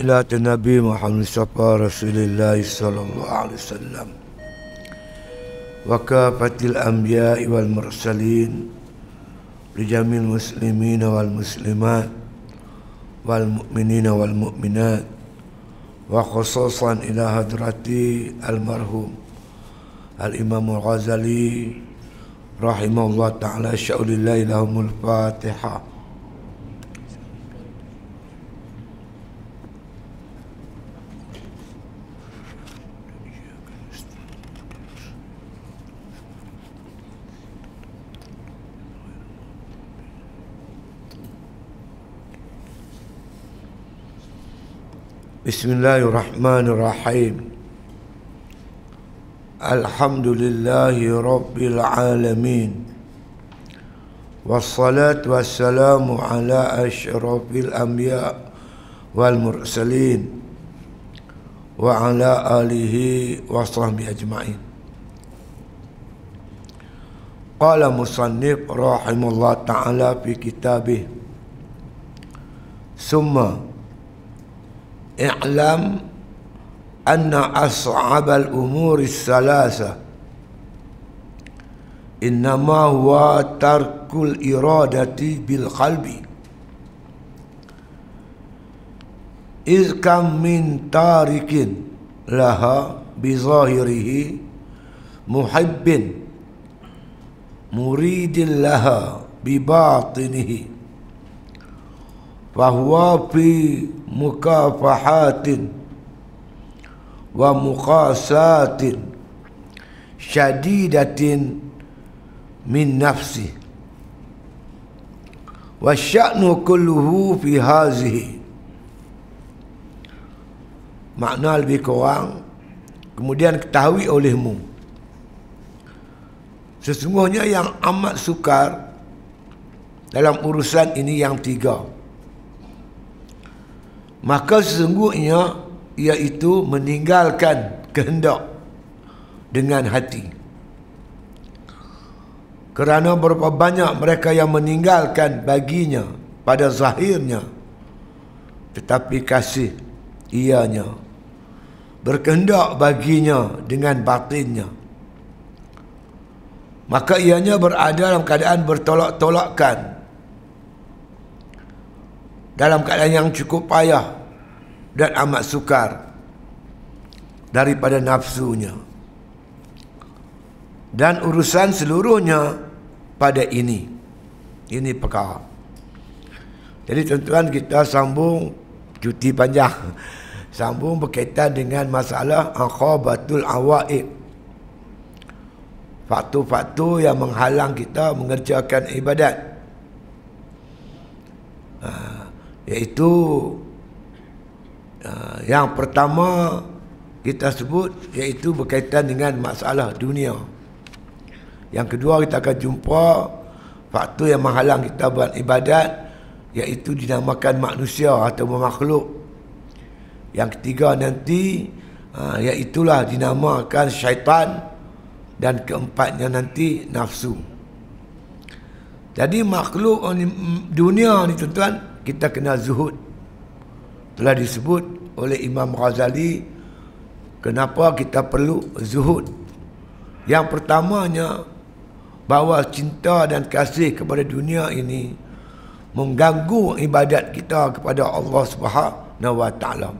ila Nabi Muhammad Rasulullah sallallahu alaihi wasallam wa kafatil anbiya'i wal mursalin li jamil muslimin wal muslimat wal mu'minin wal mu'minat wa khususan ila hadrati almarhum al-Imam al-Ghazali rahimahullah ta'ala sya'ulillah ilahumul Fatihah. Bismillahirrahmanirrahim. Alhamdulillahi Rabbil Alamin. Wassalatu wassalamu ala asyrafil anbiya wal mursalin wa ala alihi wa sahbihi ajma'in. Qala musannif rahimahullah ta'ala fi kitabih summa i'lam anna as'abal umuri salasa innama huwa tarkul iradati bil qalbi iz kam min tarikin laha bi zahirihi muhibbin muridin laha bi batinihi fahuwa fi mukafahatin wa muqasatin syadidatin min nafsi wa sya'nu kulluhu fi hazihi. Makna lebih kurang, kemudian ketahui olehmu sesungguhnya yang amat sukar dalam urusan ini yang tiga, maka sesungguhnya iaitu meninggalkan kehendak dengan hati. Kerana berapa banyak mereka yang meninggalkan baginya pada zahirnya, tetapi kasih ianya berkehendak baginya dengan batinnya, maka ianya berada dalam keadaan bertolak-tolakkan, dalam keadaan yang cukup payah dan amat sukar daripada nafsunya, dan urusan seluruhnya pada ini perkara. Jadi tuan-tuan, kita sambung cuti panjang, sambung berkaitan dengan masalah aqabatul awaib, faktor-faktor yang menghalang kita mengerjakan ibadat, iaitu yang pertama kita sebut iaitu berkaitan dengan masalah dunia. Yang kedua kita akan jumpa faktor yang menghalang kita buat ibadat, iaitu dinamakan manusia atau makhluk. Yang ketiga nanti iaitulah dinamakan syaitan, dan keempatnya nanti nafsu. Jadi makhluk dunia ni tuan-tuan, kita kena zuhud. Telah disebut oleh Imam Ghazali kenapa kita perlu zuhud. Yang pertamanya, bahawa cinta dan kasih kepada dunia ini mengganggu ibadat kita kepada Allah Subhanahu wa taala.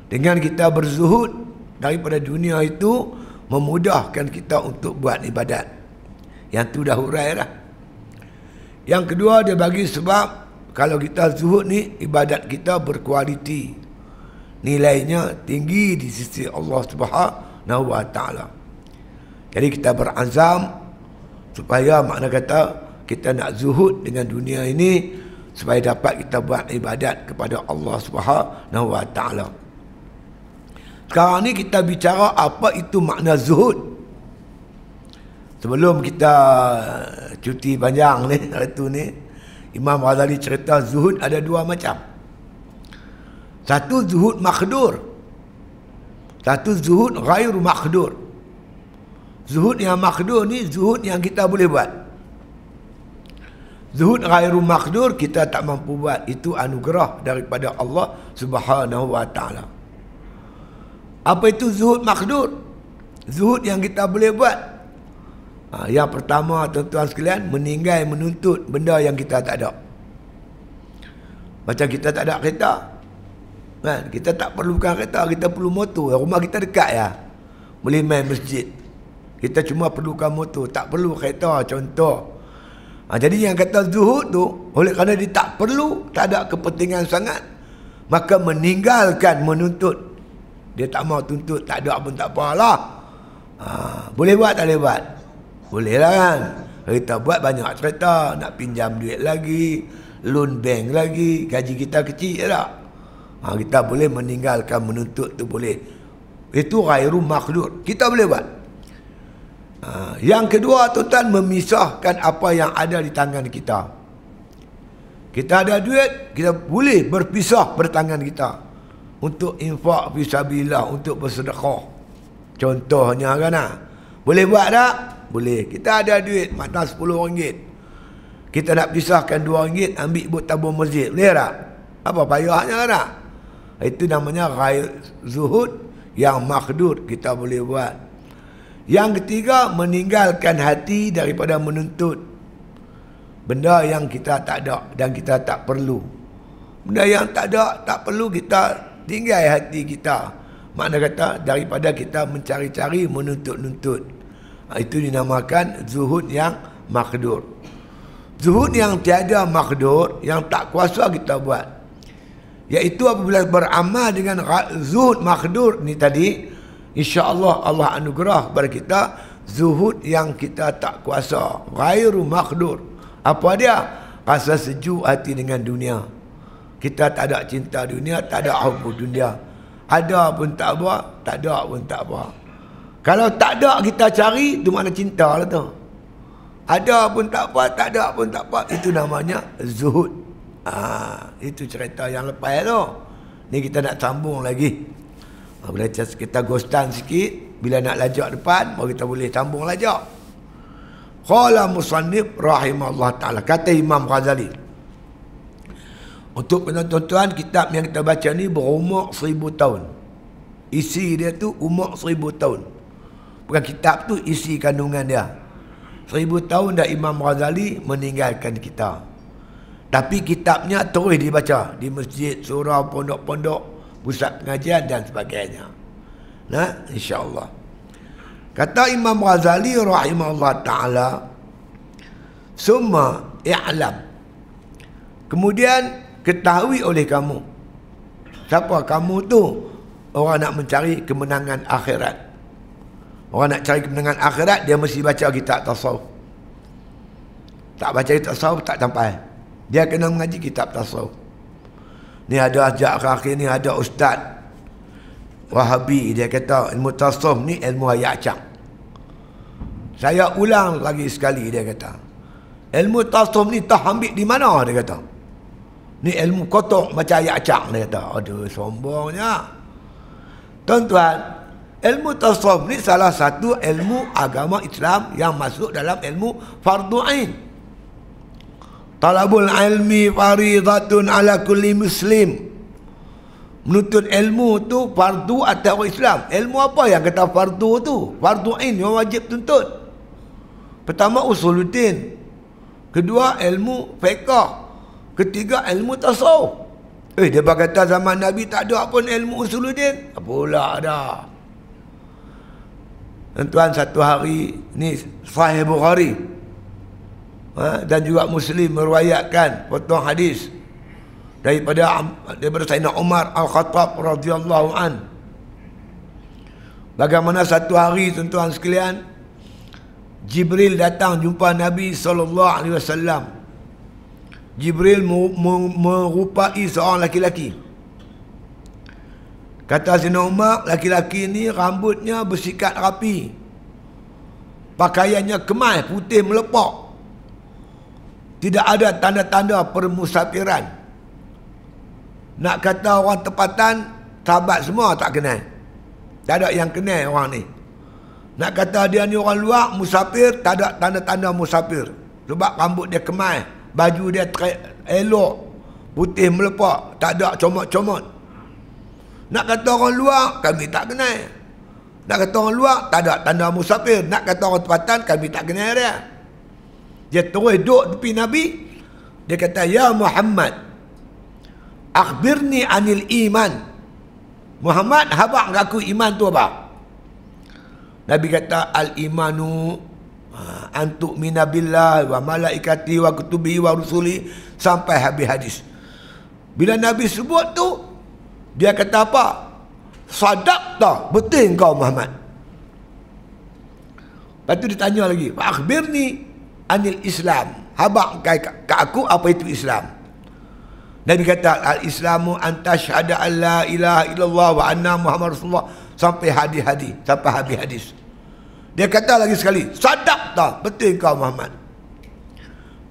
Dengan kita berzuhud daripada dunia itu, memudahkan kita untuk buat ibadat. Yang tu dah hurai dah. Yang kedua, dia bagi sebab kalau kita zuhud ni, ibadat kita berkualiti, nilainya tinggi di sisi Allah Subhanahu wa taala. Jadi kita berazam supaya, makna kata, kita nak zuhud dengan dunia ini supaya dapat kita buat ibadat kepada Allah Subhanahu wa taala. Sekarang ni kita bicara apa itu makna zuhud. Sebelum kita cuti panjang ni, hari tu ni Imam Ghazali cerita zuhud ada dua macam. Satu zuhud makhdur, satu zuhud ghairu makhdur. Zuhud yang makhdur ni zuhud yang kita boleh buat. Zuhud ghairu maqdur kita tak mampu buat. Itu anugerah daripada Allah Subhanahu wa taala. Apa itu zuhud maqdur? Zuhud yang kita boleh buat. Yang pertama tuan-tuan sekalian, meninggal menuntut benda yang kita tak ada. Macam kita tak ada kereta. Kan? Kita tak perlukan kereta, kita perlu motor. Rumah kita dekat ya. Boleh main masjid. Kita cuma perlukan motor, tak perlu kereta contoh. Jadi yang kata zuhud tu, oleh kerana dia tak perlu, tak ada kepentingan sangat, maka meninggalkan menuntut. Dia tak mau tuntut, tak ada pun tak apalah. Boleh buat tak boleh buat? Boleh lah kan. Kita buat banyak cerita, nak pinjam duit lagi, loan bank lagi, gaji kita kecil tak? Kita boleh meninggalkan menuntut tu boleh. Itu ghairu maqdur. Kita boleh buat. Yang kedua tuan, memisahkan apa yang ada di tangan kita. Kita ada duit, kita boleh berpisah bertangan kita untuk infak fisabilillah, untuk bersedekah. Contohnya kan boleh buat tak? Boleh. Kita ada duit mata RM10, kita nak pisahkan RM2, ambil buat tabung masjid, boleh tak? Apa payahnya kan? Itu namanya ghair zuhud yang maqdur, kita boleh buat. Yang ketiga, meninggalkan hati daripada menuntut benda yang kita tak ada dan kita tak perlu. Benda yang tak ada, tak perlu, kita tinggal hati kita. Makna kata daripada kita mencari-cari, menuntut-nuntut. Itu dinamakan zuhud yang maqdur. Zuhud yang tiada maqdur, yang tak kuasa kita buat, iaitu apabila beramal dengan zuhud maqdur ni tadi, insya-Allah Allah anugerah kepada kita zuhud yang kita tak kuasa, ghairu maqdur. Apa dia? Rasa sejuk hati dengan dunia. Kita tak ada cinta dunia, tak ada hubbu dunia. Ada pun tak apa, tak ada pun tak apa. Kalau tak ada kita cari, tu mana cinta lah tu. Ada pun tak apa, tak ada pun tak apa, itu namanya zuhud. Itu cerita yang lepas tu. Ni kita nak sambung lagi. Bila kita ghostan sikit, bila nak lajak depan, baru kita boleh sambung lajak. Qala musannif rahimahullah ta'ala, kata Imam Ghazali, untuk penonton-tuan, kitab yang kita baca ni berumur 1000 tahun. Isi dia tu umur 1000 tahun. Bukan kitab tu, isi kandungan dia. 1000 tahun dah Imam Ghazali meninggalkan kita. Tapi kitabnya terus dibaca di masjid, surau, pondok-pondok, pusat pengajian dan sebagainya. Nah, insya-Allah. Kata Imam Ghazali rahimahullah ta'ala, summa i'lam, kemudian ketahui oleh kamu. Siapa kamu tu? Orang nak mencari kemenangan akhirat. Orang nak cari kemenangan akhirat, dia mesti baca kitab tasawuf. Tak baca kitab tasawuf tak sampai. Dia kena mengaji kitab tasawuf. Ni ada ajak akhir ni ada ustaz Wahabi, dia kata ilmu tasawuf ni ilmu ayat acak. Saya ulang lagi sekali, dia kata ilmu tasawuf ni tak ambil di mana, dia kata. Ni ilmu kotor macam ayat acak, dia kata. Aduh, sombongnya. Tuan-tuan, ilmu tasawuf ni salah satu ilmu agama Islam yang masuk dalam ilmu fardu ain. Talabul ilmi faridatun ala kulli muslim. Menuntut ilmu tu fardu atas orang Islam. Ilmu apa yang kata fardu tu? Fardu ain yang wajib tuntut. Pertama usuluddin, kedua ilmu fiqh, ketiga ilmu tasawuf. Dia berkata zaman Nabi tak ada pun ilmu usuluddin. Pula ada. Tuan, satu hari ni Sahih Bukhari dan juga Muslim meriwayatkan potong hadis daripada Sayyidina Umar Al-Khattab radhiyallahu an. Bagaimana satu hari tuan-tuan sekalian, Jibril datang jumpa Nabi SAW. Jibril merupai seorang laki-laki. Kata Sayyidina Umar, laki-laki ni rambutnya bersikat rapi, pakaiannya kemas putih melepak, tidak ada tanda-tanda permusafiran. Nak kata orang tempatan, sahabat semua tak kenal. Tak ada yang kenal orang ni. Nak kata dia ni orang luar, musafir, tak ada tanda-tanda musafir. Sebab rambut dia kemas, baju dia elok, putih melepak, tak ada comot-comot. Nak kata orang luar, kami tak kenal. Nak kata orang luar, tak ada tanda musafir. Nak kata orang tempatan, kami tak kenal dia. Dia terus duduk tepi Nabi. Dia kata, ya Muhammad, akhbirni anil iman. Muhammad, habaq aku iman tu apa? Nabi kata, al-imanu antuk minabillah wa malaikati wa kutubi wa rusuli, sampai habis hadis. Bila Nabi sebut tu, dia kata apa? Sadaqta, betul kau Muhammad. Lepas tu ditanya lagi, akhbirni anil Islam. Habaq ke aku apa itu Islam. Nabi kata, al-islamu anta syahada an la ilaha illallah wa anna Muhammad Rasulullah, sampai hadis-hadis, sampai habis hadis. Dia kata lagi sekali, sadaqta, betul kau Muhammad.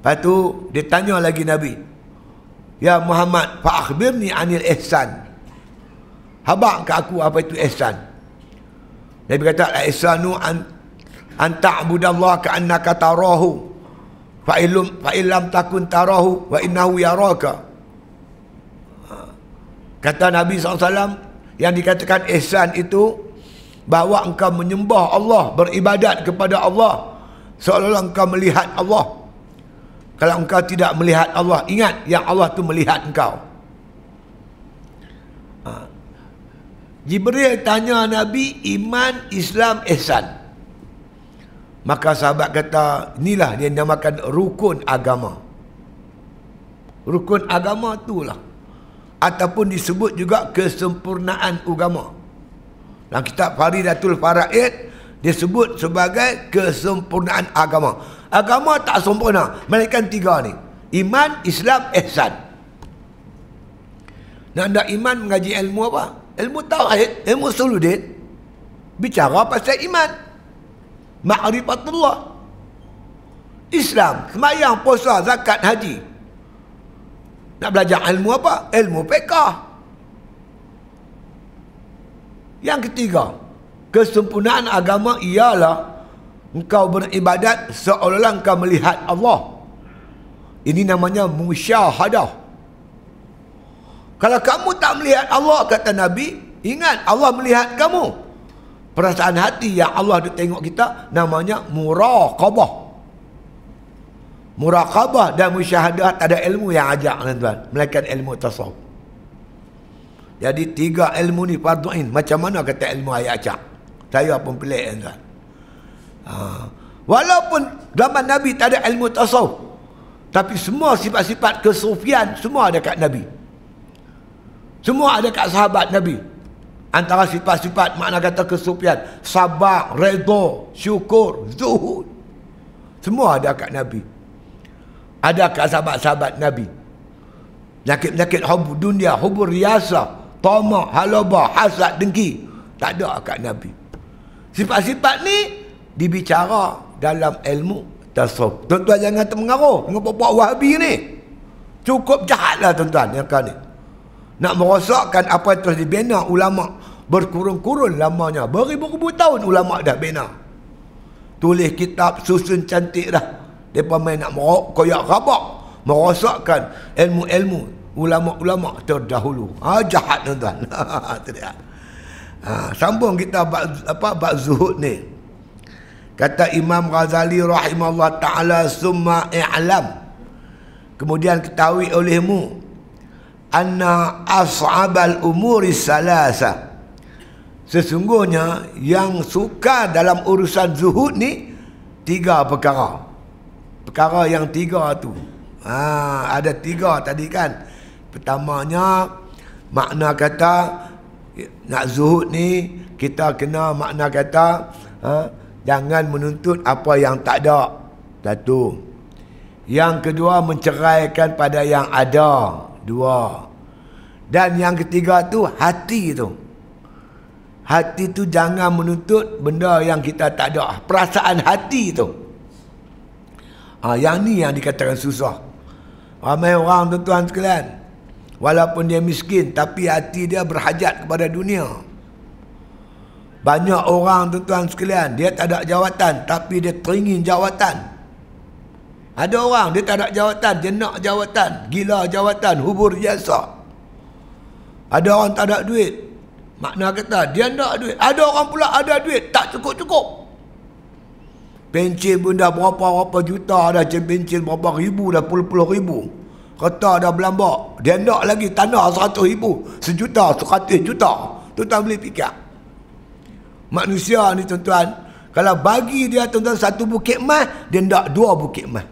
Lepas tu dia tanya lagi Nabi, ya Muhammad, fa akhbirni anil ihsan. Habaq ke aku apa itu ihsan. Nabi kata, al-ihsanu an ta'budallaha ka'annaka tarahu fa illam takun tarahu wa innahu yaraka. Kata Nabi SAW, yang dikatakan ihsan itu bahawa engkau menyembah Allah, beribadat kepada Allah seolah-olah engkau melihat Allah. Kalau engkau tidak melihat Allah, ingat yang Allah tu melihat engkau. Jibril tanya Nabi, iman, Islam, ihsan. Maka sahabat kata, inilah dia namakan rukun agama. Rukun agama itulah, ataupun disebut juga kesempurnaan agama. Dalam kitab Faridatul Faraid disebut sebagai kesempurnaan agama. Agama tak sempurna, melainkan tiga ni: iman, Islam, ihsan. Nak ada iman, mengaji ilmu apa? Ilmu tauhid, ilmu suludin. Bicara pasal iman, ma'rifatullah. Islam, sembahyang, puasa, zakat, haji. Nak belajar ilmu apa? Ilmu fiqh. Yang ketiga, kesempurnaan agama ialah engkau beribadat seolah-olah engkau melihat Allah. Ini namanya musyahadah. Kalau kamu tak melihat Allah, kata Nabi, ingat Allah melihat kamu. Perasaan hati yang Allah ada tengok kita namanya muraqabah. Muraqabah dan musyahadah, tak ada ilmu yang ajak, tuan-tuan, melainkan ilmu tasawuf. Jadi tiga ilmu ni fardu ain. Macam mana kata ilmu ayat acak? Saya pun pelik, tuan. Walaupun zaman Nabi tak ada ilmu tasawuf, tapi semua sifat-sifat kesufian semua ada kat Nabi. Semua ada kat sahabat Nabi. Antara sifat-sifat makna kata kesufian, sabar, redha, syukur, zuhud, semua ada kat Nabi. Ada kat sahabat-sahabat Nabi. Penyakit-penyakit hubu dunia, hubu riasa, tamak, halabah, hasad, dengki, tak ada kat Nabi. Sifat-sifat ni dibicara dalam ilmu tasawuf. Tuan-tuan jangan terpengaruh dengan puak-puak Wahabi ni. Cukup jahatlah tuan-tuan yang kali ni. Nak merosakkan apa yang telah dibina ulama berkurun-kurun lamanya. Beribu-ribu tahun ulama dah bina. Tulis kitab susun cantik dah. Mereka main nak koyak rabak, merosakkan ilmu-ilmu ulama-ulama terdahulu. Jahat tuan-tuan. Sambung kita bab zuhud ni. Kata Imam Ghazali rahimahullah ta'ala, summa i'lam, kemudian ketahui olehmu, anna as'abal umuri salasa, sesungguhnya yang sukar dalam urusan zuhud ni tiga perkara. Perkara yang tiga tu, ada tiga tadi kan. Pertamanya, makna kata nak zuhud ni, kita kena makna kata jangan menuntut apa yang tak ada. Satu. Yang kedua, menceraikan pada yang ada. Dua. Dan yang ketiga tu, hati tu. Hati tu jangan menuntut benda yang kita tak ada. Perasaan hati tu. Yang ni yang dikatakan susah. Ramai orang tuan-tuan sekalian, walaupun dia miskin, tapi hati dia berhajat kepada dunia. Banyak orang tuan-tuan sekalian, dia tak ada jawatan, tapi dia teringin jawatan. Ada orang dia tak nak jawatan, dia nak jawatan, gila jawatan, hubur jasa. Ada orang tak ada duit, makna kata dia nak duit. Ada orang pula ada duit, tak cukup-cukup. Pencil pun dah berapa juta dah, pencil berapa ribu dah, puluh ribu. Kata dah berlambak, dia nak lagi tanah 100 ribu, 1 juta, 100 juta. Tuan-tuan boleh fikir. Manusia ni tuan-tuan, kalau bagi dia tuan-tuan 1 bukit emas, dia nak 2 bukit emas.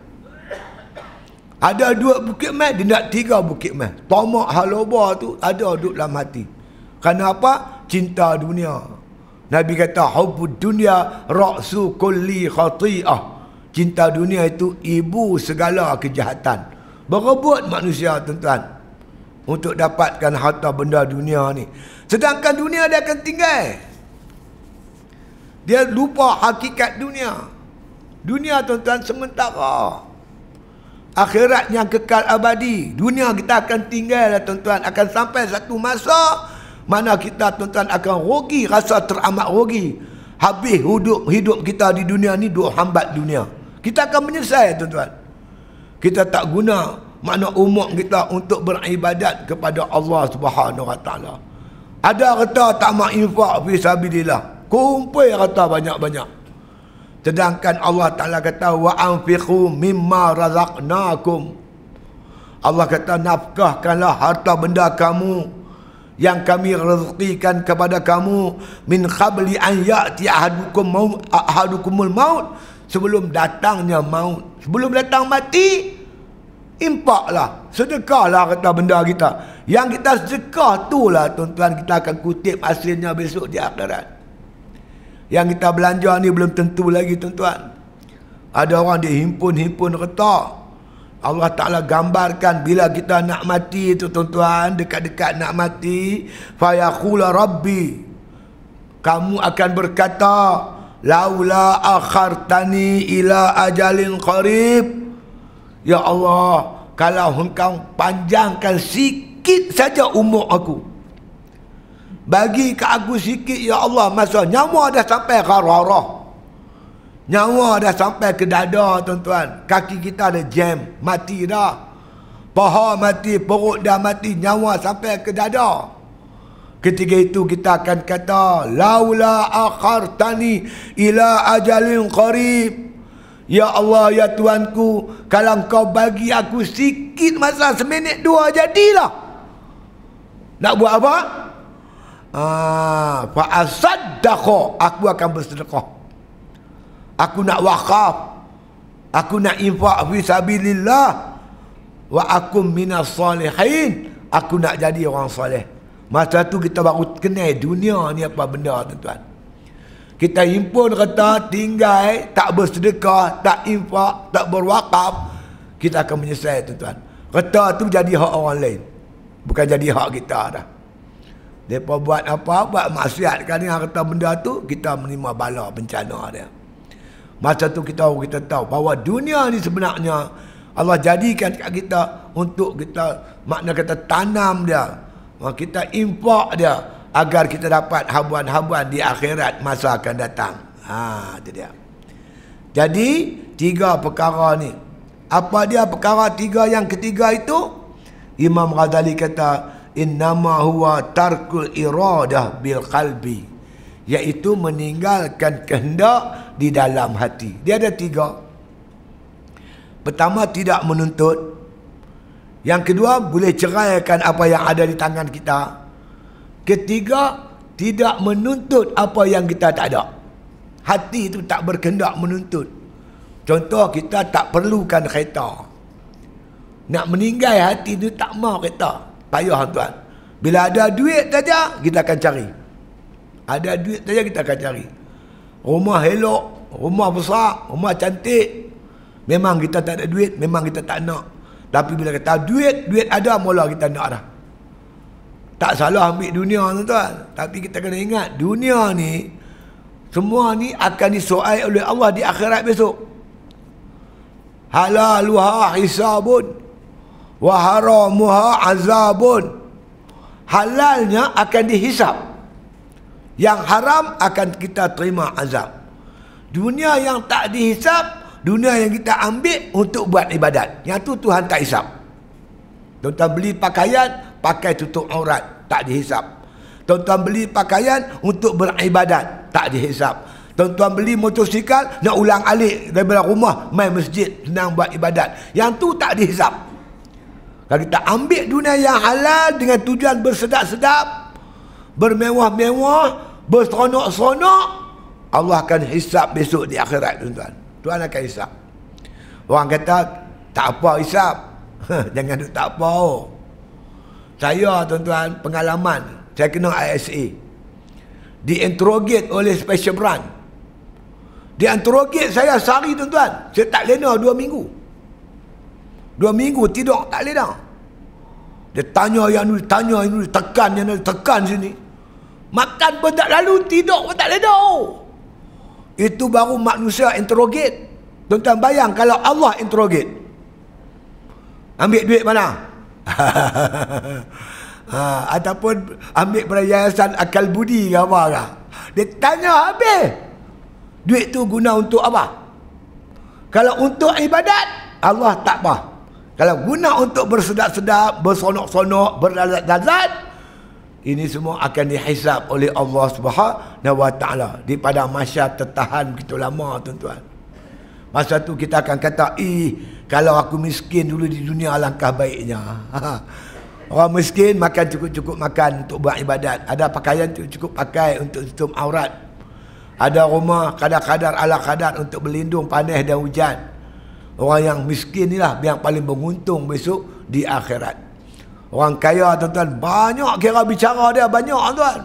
Ada 2 bukit emas, dia nak 3 bukit emas. Tamak haloba tu ada duduk dalam hati. Kenapa? Cinta dunia. Nabi kata, hubbud dunya ra'su kulli khati'ah. Cinta dunia itu ibu segala kejahatan. Berebut manusia tuan-tuan untuk dapatkan harta benda dunia ni. Sedangkan dunia dia akan tinggal. Dia lupa hakikat dunia. Dunia tuan-tuan sementara. Akhirat yang kekal abadi. Dunia kita akan tinggal lah tuan-tuan. Akan sampai satu masa mana kita tuan-tuan akan rugi, rasa teramat rugi. Habis hidup kita di dunia ni duk hambat dunia. Kita akan menyesal tuan-tuan. Kita tak guna makna umur kita untuk beribadat kepada Allah Subhanahu Wa Taala. Ada kata tak mak infak fi sabilillah. Kumpul kata banyak-banyak. Sedangkan Allah Taala kata wa anfiqu mimma razaqnakum. Allah kata nafkahkanlah harta benda kamu yang kami rezekikan kepada kamu min qabli an ya'ti ahadukumul maut, sebelum datangnya maut, sebelum datang mati. Infaklah, sedekahlah kata benda kita. Yang kita sedekah itulah tuan-tuan kita akan kutip hasilnya besok di akhirat. Yang kita belanja ni belum tentu lagi tuan-tuan. Ada orang dia himpun harta. Allah Ta'ala gambarkan bila kita nak mati itu tuan-tuan, dekat-dekat nak mati, fayaqula rabbi, kamu akan berkata, laula akhartani ila ajalin qarib, ya Allah, kalau engkau panjangkan sikit saja umur aku, bagi ke aku sikit ya Allah, masa nyawa dah sampai ghararah, nyawa dah sampai ke dada tuan-tuan, kaki kita ada jam, mati dah, paha mati, perut dah mati, nyawa sampai ke dada. Ketika itu kita akan kata, laula akhartani ila ajalin qarib, ya Allah ya Tuanku, kalau kau bagi aku sikit masa seminit dua jadilah. Nak buat apa? Fa asaddaqo, aku akan bersedekah. Aku nak wakaf, aku nak infak fi sabilillah, wa akum minas salihin, aku nak jadi orang soleh. Masa tu kita baru kenal dunia ni apa benda tuan-tuan. Kita himpun kata tinggal, tak bersedekah, tak infak, tak berwakaf, kita akan menyesal tuan-tuan. Kata tu jadi hak orang lain, bukan jadi hak kita dah. Mereka buat apa, buat maksiat kan, yang kata benda tu kita menerima bala bencana dia. Masa tu kita tahu bahawa dunia ni sebenarnya Allah jadikan kat kita untuk kita, makna kata tanam dia, kita infak dia agar kita dapat habuan-habuan di akhirat masa akan datang. Itu dia. Jadi 3 perkara ni. Apa dia perkara 3 yang ketiga itu? Imam Ghazali kata innama huwa tarkul iradah bil qalbi, iaitu meninggalkan kehendak di dalam hati. Dia ada 3. Pertama, tidak menuntut. Yang kedua, boleh ceraikan apa yang ada di tangan kita. Ketiga, tidak menuntut apa yang kita tak ada. Hati itu tak berkehendak menuntut. Contoh, kita tak perlukan kereta. Nak meninggal hati itu tak mau kereta. Payah tuan. Bila ada duit saja, kita akan cari. Ada duit saja kita akan cari. Rumah elok, rumah besar, rumah cantik. Memang kita tak ada duit, memang kita tak nak. Tapi bila kata duit ada, mula kita nak dah. Tak salah ambil dunia tuan-tuan. Tapi kita kena ingat, dunia ni, semua ni akan disoal oleh Allah di akhirat besok. Halaluha hisabun, wa haramuha azabun. Halalnya akan dihisap, yang haram akan kita terima azab. Dunia yang tak dihisap, dunia yang kita ambil untuk buat ibadat. Yang tu Tuhan tak hisap. Tuan-tuan beli pakaian, pakai tutup aurat, tak dihisap. Tuan-tuan beli pakaian untuk beribadat, tak dihisap. Tuan-tuan beli motosikal, nak ulang alik daripada rumah, main masjid, senang buat ibadat. Yang tu tak dihisap. Kalau kita ambil dunia yang halal dengan tujuan bersedap-sedap, bermewah-mewah, berseronok-seronok, Allah akan hisap besok di akhirat, tuan-tuan. Tuhan akan hisap. Orang kata, tak apa hisap. Jangan duk tak apa. Saya, tuan-tuan, pengalaman. Saya kena ISA. Diinterrogate oleh Special Branch. Diinterrogate saya sehari, tuan-tuan. Saya tak lena 2 minggu. 2 minggu tidur tak lena. Dia tanya yang ni, tanya yang ni, tekan yang ni, tekan sini. Makan pun tak lalu, tidur pun tak lena. Itu baru manusia interrogate. Tuan-tuan bayang kalau Allah interrogate. Ambil duit mana? Ataupun ambil pada yayasan akal budi ke apa ke? Dia tanya habis. Duit tu guna untuk apa? Kalau untuk ibadat, Allah tak apa. Kalau guna untuk bersedap-sedap, bersonok-sonok, berlazat-lazat, ini semua akan dihisap oleh Allah Subhanahu Wa Taala di padang mahsyar. Tertahan begitu lama, tuan-tuan. Masa tu kita akan kata, kalau aku miskin dulu di dunia alangkah baiknya. Orang miskin makan cukup-cukup makan untuk buat ibadat. Ada pakaian cukup pakai untuk tutup aurat. Ada rumah kadar-kadar ala kadar untuk berlindung panas dan hujan. Orang yang miskin inilah yang paling menguntung besok di akhirat. Orang kaya, tuan-tuan, banyak kira bicara dia, banyak, tuan.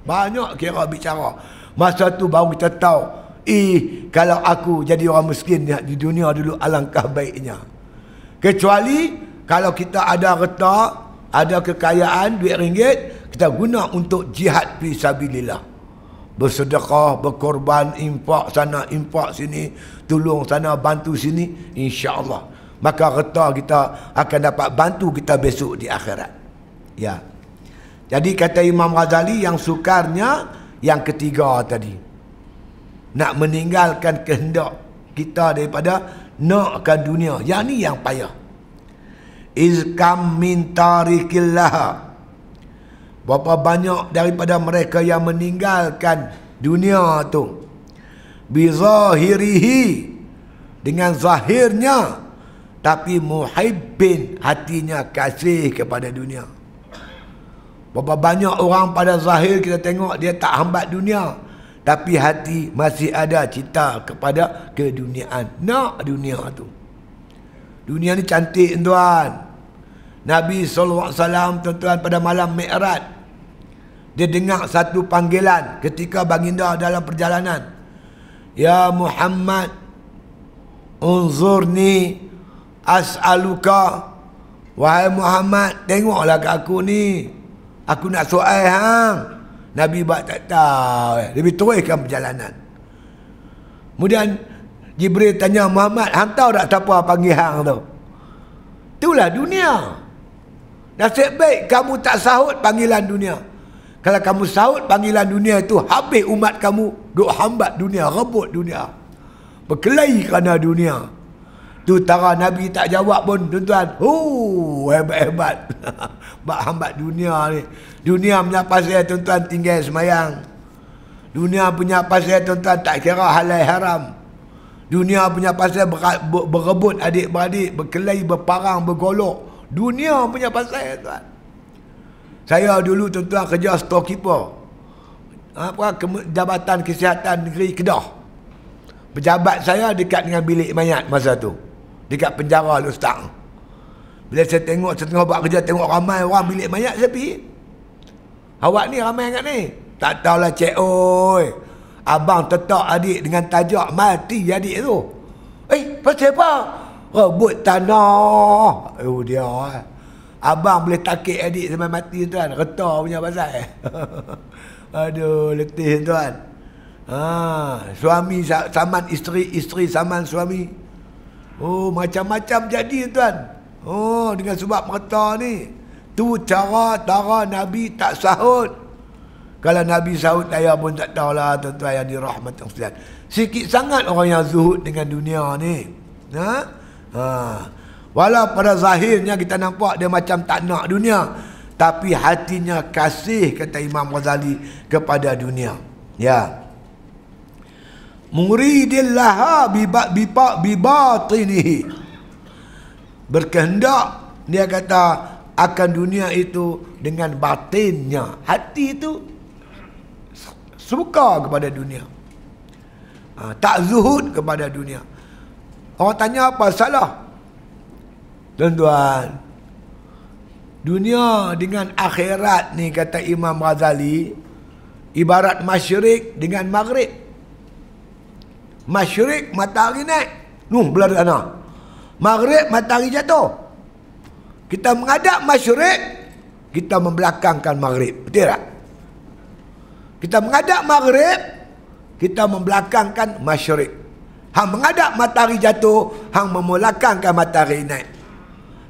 Banyak kira bicara. Masa tu baru kita tahu, kalau aku jadi orang miskin di dunia dulu alangkah baiknya. Kecuali kalau kita ada harta, ada kekayaan, duit ringgit, kita guna untuk jihad fi sabilillah. Bersedekah, berkorban, infak sana, infak sini, tolong sana, bantu sini, insya-Allah. Maka harta kita akan dapat bantu kita besok di akhirat. Ya. Jadi kata Imam Ghazali, yang sukarnya yang ketiga tadi. Nak meninggalkan kehendak kita daripada nakkan dunia. Yang ni yang payah. Izkam min tarikillah. Berapa banyak daripada mereka yang meninggalkan dunia tu. Bizahirihi. Dengan zahirnya. Tapi muhibbin, hatinya kasih kepada dunia. Berapa banyak orang pada zahir kita tengok dia tak hambat dunia, tapi hati masih ada cinta kepada keduniaan. Nak dunia tu. Dunia ni cantik, tuan. Nabi SAW, tuan-tuan, pada malam Mi'raj, dia dengar satu panggilan ketika baginda dalam perjalanan. Ya Muhammad, unzurni as'aluka. Wahai Muhammad, tengoklah ke aku ni. Aku nak soal hang. Nabi buat tak tahu. Lebih teruskan perjalanan. Kemudian Jibril tanya Muhammad, hang tahu tak siapa panggil hang tu? Itulah dunia. Nasib baik kamu tak sahut panggilan dunia. Kalau kamu sahut panggilan dunia itu, habis umat kamu duk hambat dunia, rebut dunia, berkelahi kerana dunia. Tu tara Nabi tak jawab pun, tuan-tuan. Hebat-hebat. Bak hambat dunia ni. Dunia punya pasal, tuan-tuan, tinggal semayang. Dunia punya pasal, tuan-tuan, tak kira halal haram. Dunia punya pasal berebut adik-beradik, berkelahi, berparang, bergolok. Dunia punya pasal, tuan. Saya dulu, tuan-tuan, kerja storekeeper. Jabatan Kesihatan Negeri Kedah. Pejabat saya dekat dengan bilik mayat masa tu. Dekat penjara Lustang. Bila saya tengok, saya tengah buat kerja, tengok ramai orang bilik mayat, saya pergi. Awak ni ramai kat ni. Tak tahulah cik, oi. Abang tetak adik dengan tajak, mati adik tu. Pasal apa? Rebut tanah. Dia. Abang boleh takik adik sampai mati, tuan. Reta punya pasal. Aduh, letih, tuan. Suami saman isteri, isteri saman suami. Macam-macam jadi, tuan. Dengan sebab merta ni. Tu cara Nabi tak sahut. Kalau Nabi sahut saya pun tak tahulah tuan-tuan yang dirahmati Allah. Sikit sangat orang yang zuhud dengan dunia ni. Walau pada zahirnya kita nampak dia macam tak nak dunia, tapi hatinya kasih, kata Imam Ghazali, kepada dunia. Ya. Muridillaha bibatinihi. Berkehendak, dia kata, akan dunia itu dengan batinnya. Hati itu suka kepada dunia. Tak zuhud kepada dunia. Orang tanya apa salah? Tuan-tuan, dunia dengan akhirat ni, kata Imam Ghazali, ibarat masyrik dengan maghrib. Masyrik matahari naik, belah sana. Maghrib matahari jatuh. Kita menghadap masyrik, kita membelakangkan maghrib. Betul tak? Kita menghadap maghrib, kita membelakangkan masyrik. Hang menghadap matahari jatuh, hang membelakangkan matahari naik.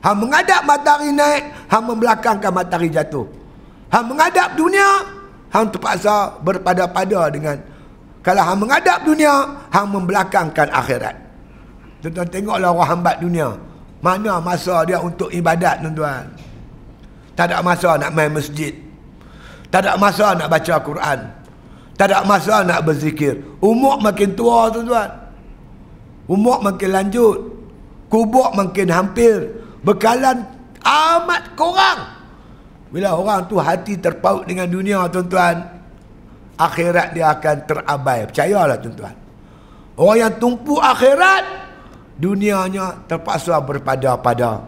Hang menghadap matahari naik, hang membelakangkan matahari jatuh. Hang menghadap dunia, hang terpaksa berpada-pada dengan. Kalau hang menghadap dunia, hang membelakangkan akhirat. Tuan-tuan tengoklah orang hambat dunia. Mana masa dia untuk ibadat, tuan-tuan? Tak ada masa nak main masjid. Tak ada masa nak baca Quran. Tak ada masa nak berzikir. Umur makin tua, tuan-tuan. Umur makin lanjut. Kubur makin hampir. Bekalan amat kurang. Bila orang tu hati terpaut dengan dunia, tuan-tuan, akhirat dia akan terabai. Percayalah, tuan-tuan. Orang yang tumpu akhirat, dunianya terpaksa berpada-pada.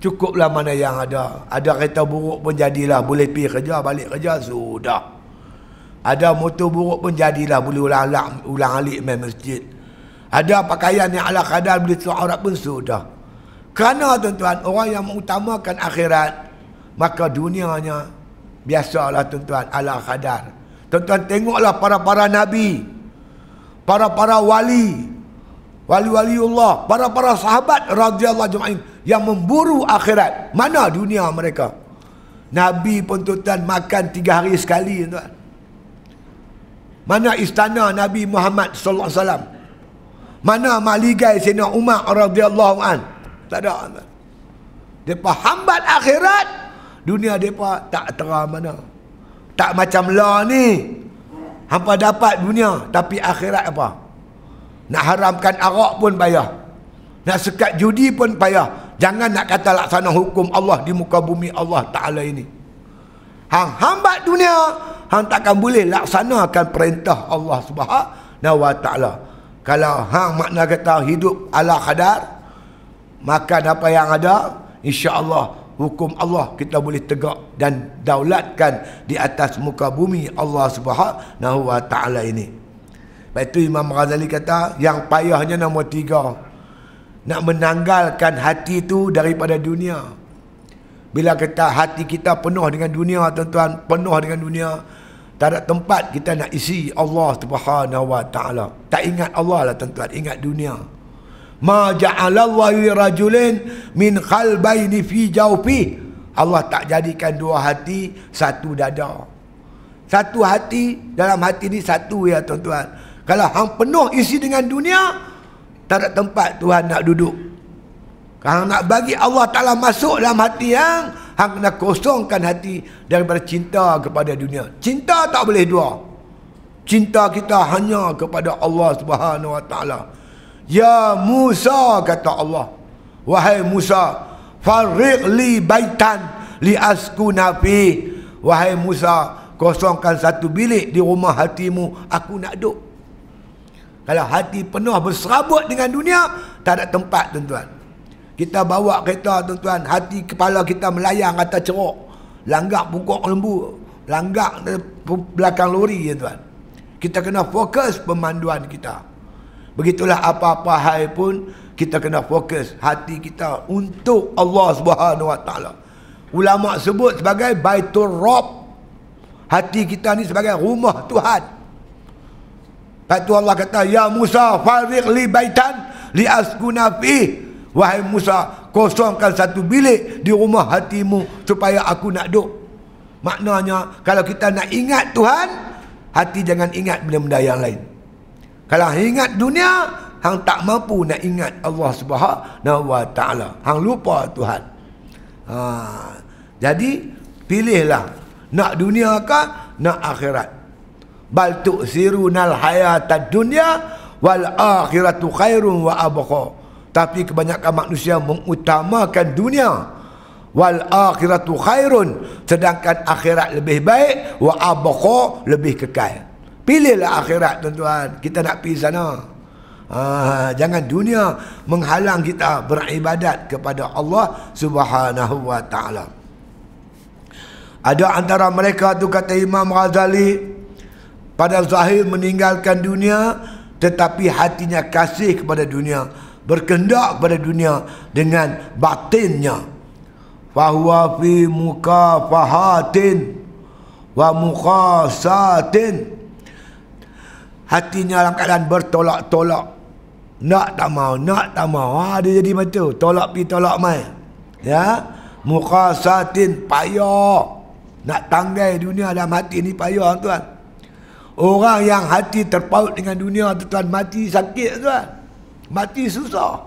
Cukuplah mana yang ada. Ada kereta buruk pun jadilah, boleh pergi kerja, balik kerja, sudah. Ada motor buruk pun jadilah, boleh ulang-alik main masjid. Ada pakaian yang ala kadar, boleh tutup aurat pun sudah. Kerana, tuan-tuan, orang yang mengutamakan akhirat, maka dunianya biasalah, tuan-tuan, ala kadar. Tuan-tuan tengoklah para-para nabi, para-para wali, wali-waliullah, para-para sahabat radhiyallahu ajma'in yang memburu akhirat. Mana dunia mereka? Nabi pun, tuan-tuan, makan 3 hari sekali, tuan. Mana istana Nabi Muhammad sallallahu alaihi wasallam? Mana maligai Sayyidina Umar radhiyallahu an? Tak ada, tuan. Depa hambat akhirat, dunia depa tak terang mana. Tak macam lah ni. Hampa dapat dunia, tapi akhirat apa? Nak haramkan arak pun payah. Nak sekat judi pun payah. Jangan nak kata laksana hukum Allah di muka bumi Allah Ta'ala ini. Hang hambat dunia, hang takkan boleh laksanakan perintah Allah Subhanahu wa Ta'ala. Kalau hang makna kata hidup ala kadar, makan apa yang ada, insya-Allah hukum Allah kita boleh tegak dan daulatkan di atas muka bumi Allah Subhanahu wa Ta'ala ini. Lepas itu Imam Ghazali kata, yang payahnya nombor 3, nak menanggalkan hati itu daripada dunia. Bila kita hati kita penuh dengan dunia, tuan-tuan, penuh dengan dunia, tak ada tempat kita nak isi Allah Subhanahu wa Ta'ala. Tak ingat Allah lah, tuan-tuan, ingat dunia. Ma ja'alallahu rajulin min qalbayni fi jawfi. Allah tak jadikan 2 hati, 1 dada. 1 hati, dalam hati ni 1 ya, tuan-tuan. Kalau hang penuh isi dengan dunia, tak ada tempat Tuhan nak duduk. Kalau nak bagi Allah Ta'ala masuk dalam hati hang, hang kena kosongkan hati daripada cinta kepada dunia. Cinta tak boleh 2. Cinta kita hanya kepada Allah Subhanahu wa Ta'ala. Ya Musa, kata Allah, wahai Musa, farriq li baitan li askuna fi. Wahai Musa, kosongkan 1 bilik di rumah hatimu, aku nak duduk. Kalau hati penuh berserabut dengan dunia, tak ada tempat, tuan-tuan. Kita bawa kereta, tuan-tuan, hati kepala kita melayang atas ceruk, langgak pokok lembu, langgak belakang lori, tuan-tuan. Kita kena fokus pemanduan kita. Begitulah apa-apa hal pun, kita kena fokus hati kita untuk Allah Subhanahu wa Ta'ala. Ulama sebut sebagai Baitur Rabb. Hati kita ni sebagai rumah Tuhan. Lepas tu Allah kata, ya Musa, farriq li baitan li askuna fi. Wahai Musa, kosongkan 1 bilik di rumah hatimu supaya aku nak duduk. Maknanya kalau kita nak ingat Tuhan, hati jangan ingat benda-benda yang lain. Kalau ingat dunia, hang tak mampu nak ingat Allah Subhanahu wa taala. Hang lupa Tuhan. Jadi pilihlah, nak dunia ke nak akhirat. Bal tu'sirunal hayatad dunya wal akhiratu khairun wa abqa. Tapi kebanyakan manusia mengutamakan dunia, wal akhiratu khairun, sedangkan akhirat lebih baik, wa abqa, lebih kekal. Pilihlah akhirat tuan-tuan, kita nak pergi sana. Jangan dunia menghalang kita beribadat kepada Allah Subhanahu wa taala. Ada antara mereka tu, kata Imam Ghazali, pada zahir meninggalkan dunia, tetapi hatinya kasih kepada dunia, berkehendak kepada dunia dengan batinnya. Fahuwa fi mukafahatin wa mukhasatin. Hatinya dalam keadaan bertolak-tolak, nak tak mau, nak tak mau. Dia jadi macam tu, tolak pi tolak mai. Ya, mukhasatin, payah nak tanggai dunia dalam hati ni, payah tuan. Orang yang hati terpaut dengan dunia tuan, mati sakit tuan, mati susah.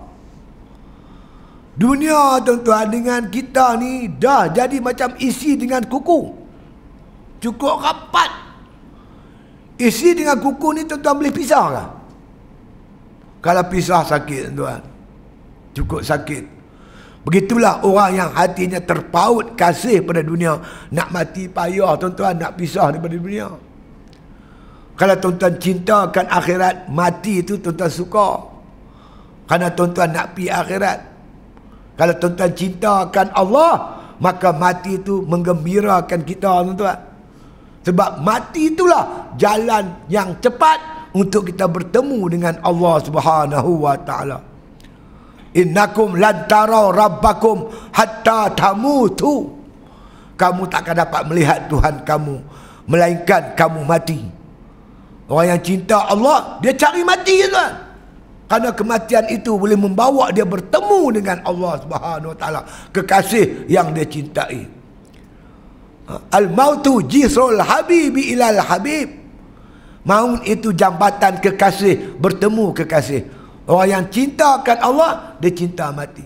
Dunia tuan-tuan dengan kita ni dah jadi macam isi dengan kuku, cukup rapat. Isi dengan kuku ni tuan-tuan boleh pisah ke? Kalau pisah sakit tuan, cukup sakit. Begitulah orang yang hatinya terpaut kasih pada dunia, nak mati payah tuan-tuan, nak pisah daripada dunia. Kalau tuan-tuan cintakan akhirat, mati itu tuan-tuan suka, kerana tuan-tuan nak pergi akhirat. Kalau tuan-tuan cintakan Allah, maka mati itu menggembirakan kita tuan-tuan. Sebab mati itulah jalan yang cepat untuk kita bertemu dengan Allah Subhanahu wa taala. Innakum lan tarau rabbakum hatta tamutu. Kamu tak akan dapat melihat Tuhan kamu melainkan kamu mati. Orang yang cinta Allah, dia cari mati tuan. Kerana kematian itu boleh membawa dia bertemu dengan Allah Subhanahu wa taala, kekasih yang dia cintai. Al-mautu jisrul habibi ilal habib. Maut itu jambatan kekasih bertemu kekasih. Orang yang cintakan Allah, dia cinta mati.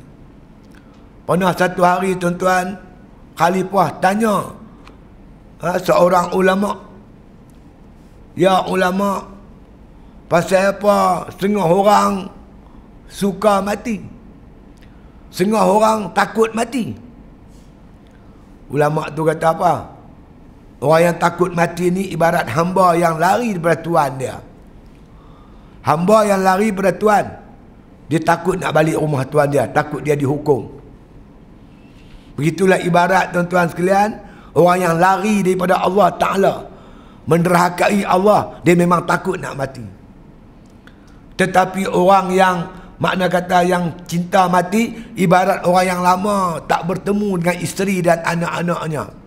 Pernah satu hari tuan-tuan, khalifah tanya seorang ulama, ya ulama, pasal apa setengah orang suka mati, setengah orang takut mati? Ulama tu kata apa? Orang yang takut mati ni ibarat hamba yang lari daripada Tuhan dia. Hamba yang lari daripada Tuhan, dia takut nak balik rumah Tuhan dia, takut dia dihukum. Begitulah ibarat tuan-tuan sekalian, orang yang lari daripada Allah Ta'ala, menderhakai Allah, dia memang takut nak mati. Tetapi orang yang, makna kata yang cinta mati, ibarat orang yang lama tak bertemu dengan isteri dan anak-anaknya.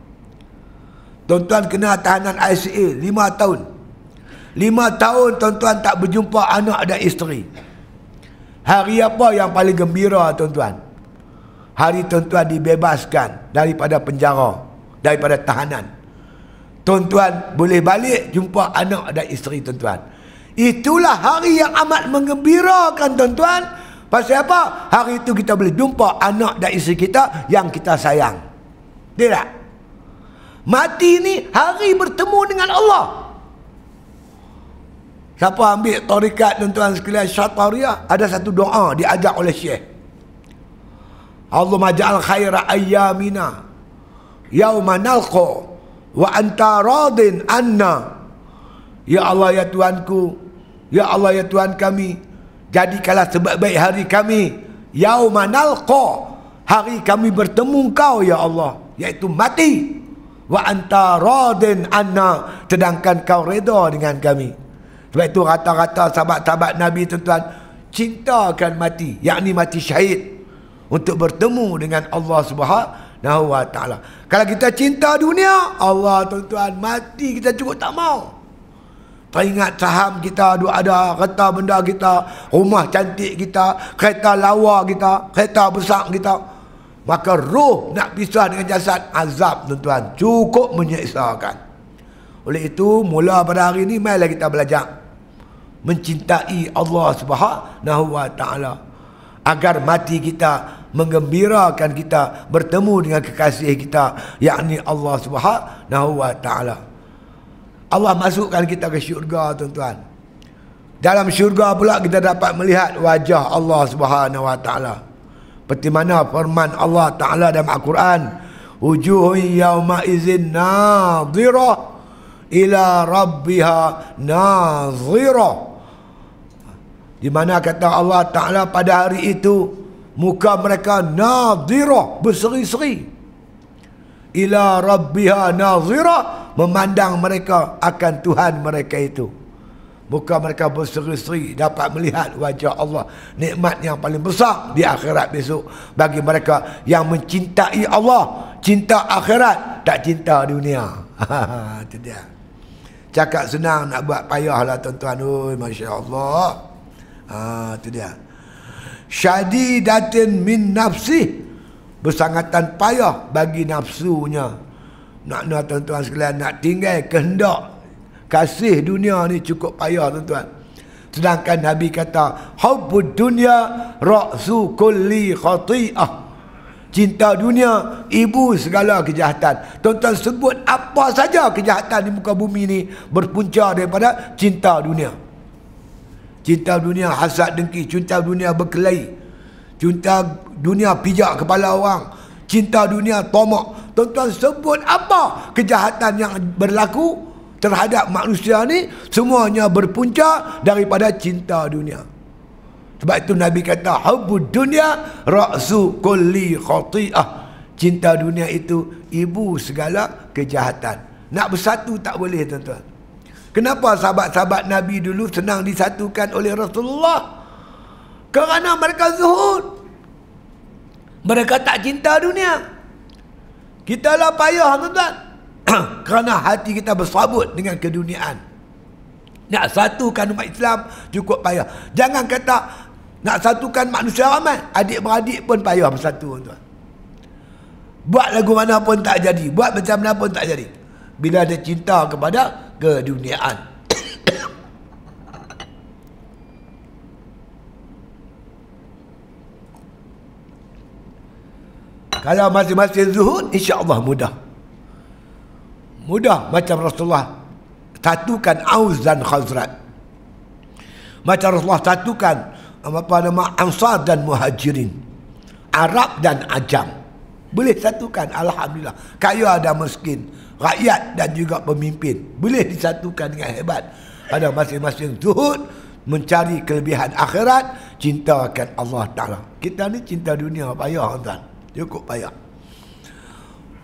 Tuan-tuan kena tahanan ICA 5 tahun. 5 tahun tuan-tuan tak berjumpa anak dan isteri. Hari apa yang paling gembira tuan-tuan? Hari tuan-tuan dibebaskan daripada penjara, daripada tahanan. Tuan-tuan boleh balik jumpa anak dan isteri tuan-tuan. Itulah hari yang amat menggembirakan tuan-tuan. Pasal apa? Hari itu kita boleh jumpa anak dan isteri kita yang kita sayang. Tidak? Mati ni hari bertemu dengan Allah. Siapa ambil tarikat tuan-tuan sekalian Syatariah, ada satu doa diajak oleh Syekh. Allahumma ja'al khaira ayyamina yauma nalqa wa anta radin anna. Ya Allah ya Tuhanku, ya Allah ya Tuhan kami, jadikanlah sebaik-baik hari kami yauma nalqa, hari kami bertemu Kau ya Allah, iaitu mati. Wa anta radin anna, sedangkan Kau redha dengan kami. Sebab itu rata-rata sahabat-sahabat Nabi tuan-tuan cintakan mati, yakni mati syahid, untuk bertemu dengan Allah Subhanahu wa taala. Kalau kita cinta dunia, Allah tuan-tuan, mati kita cukup tak mau. Teringat saham kita ada, kereta benda kita, rumah cantik kita, kereta lawa kita, kereta besar kita. Maka roh nak pisah dengan jasad, azab tuan-tuan, cukup menyeksakan. Oleh itu, mula pada hari ini, marilah kita belajar mencintai Allah Subhanahu wa ta'ala, agar mati kita menggembirakan kita bertemu dengan kekasih kita, yakni Allah Subhanahu wa ta'ala. Allah masukkan kita ke syurga tuan-tuan. Dalam syurga pula kita dapat melihat wajah Allah Subhanahu wa ta'ala. Seperti mana firman Allah Ta'ala dalam Al-Quran, wujuhun yawma izin nadhirah ila rabbiha nadhirah. Di mana kata Allah Ta'ala pada hari itu muka mereka nadhirah, berseri-seri, ila rabbiha nadhirah, memandang mereka akan Tuhan mereka itu. Muka mereka berseri-seri, dapat melihat wajah Allah. Nikmat yang paling besar di akhirat besok bagi mereka yang mencintai Allah, cinta akhirat, tak cinta dunia. Itu dia. Cakap senang, nak buat payahlah tuan-tuan. Oi, Masya Allah. Itu dia. Syadidatin min nafsih, bersangatan payah bagi nafsunya. Nak tuan-tuan sekalian, nak tinggal kehendak kasih dunia ni cukup payah tuan-tuan. Sedangkan Nabi kata, hubbud dunya ra'su kulli khati'ah. Cinta dunia ibu segala kejahatan. Tuan-tuan, sebut apa saja kejahatan di muka bumi ni berpunca daripada cinta dunia. Cinta dunia hasad dengki, cinta dunia berkelahi, cinta dunia pijak kepala orang, cinta dunia tomak. Tuan-tuan, sebut apa kejahatan yang berlaku terhadap manusia ni, semuanya berpunca daripada cinta dunia. Sebab itu Nabi kata, hubbud dunya ra'su kulli khati'ah. Cinta dunia itu ibu segala kejahatan. Nak bersatu tak boleh tuan-tuan. Kenapa sahabat-sahabat Nabi dulu senang disatukan oleh Rasulullah? Kerana mereka zuhud. Mereka tak cinta dunia. Kita lah payah tuan-tuan. Kerana hati kita bersabut dengan keduniaan. Nak satukan umat Islam cukup payah. Jangan kata nak satukan manusia ramai, adik-beradik pun payah bersatu tuan. Buat lagu mana pun tak jadi, buat macam mana pun tak jadi, bila ada cinta kepada keduniaan. Kalau masing-masing zuhud, insya-Allah mudah. Mudah macam Rasulullah satukan Aus dan Khazraj. Macam Rasulullah satukan apa nama Ansar dan Muhajirin, Arab dan Ajam. Boleh satukan, alhamdulillah. Kaya dan miskin, rakyat dan juga pemimpin, boleh disatukan dengan hebat. Ada masing-masing zuhud, mencari kelebihan akhirat, cinta akan Allah Ta'ala. Kita ni cinta dunia payah tuan, cukup payah.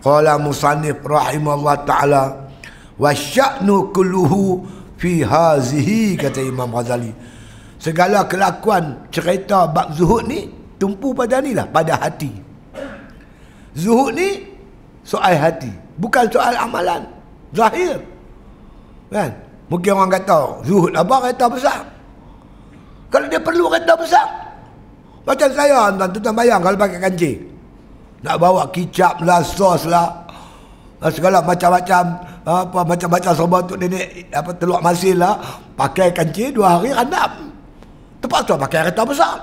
Qala musannif rahimahullah ta'ala, wa sya'nu kulluhu fi hazihi, kata Imam Ghazali. Segala kelakuan cerita bab zuhud ni tumpu pada ni lah, pada hati. Zuhud ni soal hati, bukan soal amalan zahir. Kan? Mungkin orang kata zuhud apa kereta besar. Kalau dia perlu kereta besar, macam saya tuan-tuan bayang kalau pakai kancing, nak bawa kicap lah, sos lah, segala macam-macam, apa macam-macam serba untuk nenek, apa telur masin lah, pakai kancing 2 hari randam. Terpaksa pakai kereta besar.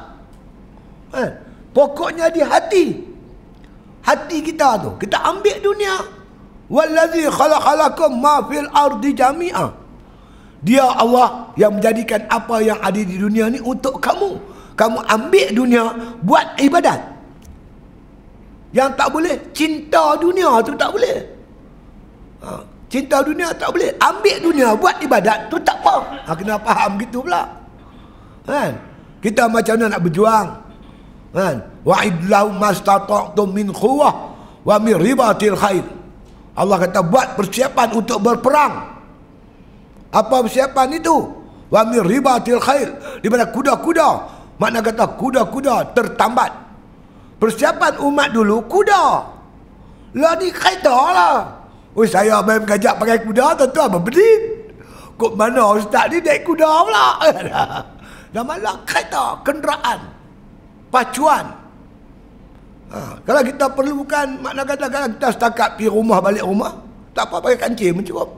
Pokoknya di hati. Hati kita tu, kita ambil dunia. Wallazi khalaqalakum ma fil ardi jami'a. Dia Allah yang menjadikan apa yang ada di dunia ni untuk kamu. Kamu ambil dunia buat ibadat. Yang tak boleh, cinta dunia tu tak boleh. Cinta dunia tak boleh. Ambil dunia buat ibadat tu tak apa. Kena faham gitu pula. Kan? Kita macam mana nak berjuang? Kan? Wa'idlahu mastata'tum min quwwah wa min ribatil khair. Allah kata buat persiapan untuk berperang. Apa persiapan itu? Wa min ribatil khair, di mana kuda-kuda. Makna kata kuda-kuda tertambat. Persiapan umat dulu kuda. Lah ni kereta lah. Oh, saya main mengajak pakai kuda, tuan-tuan berdin. Kok mana ustaz ni naik kuda pula? Dah malah kereta, kenderaan, pacuan. Kalau kita perlukan, makna kata kalau kita setakat pergi rumah balik rumah, tak apa pakai kancing pun cukup.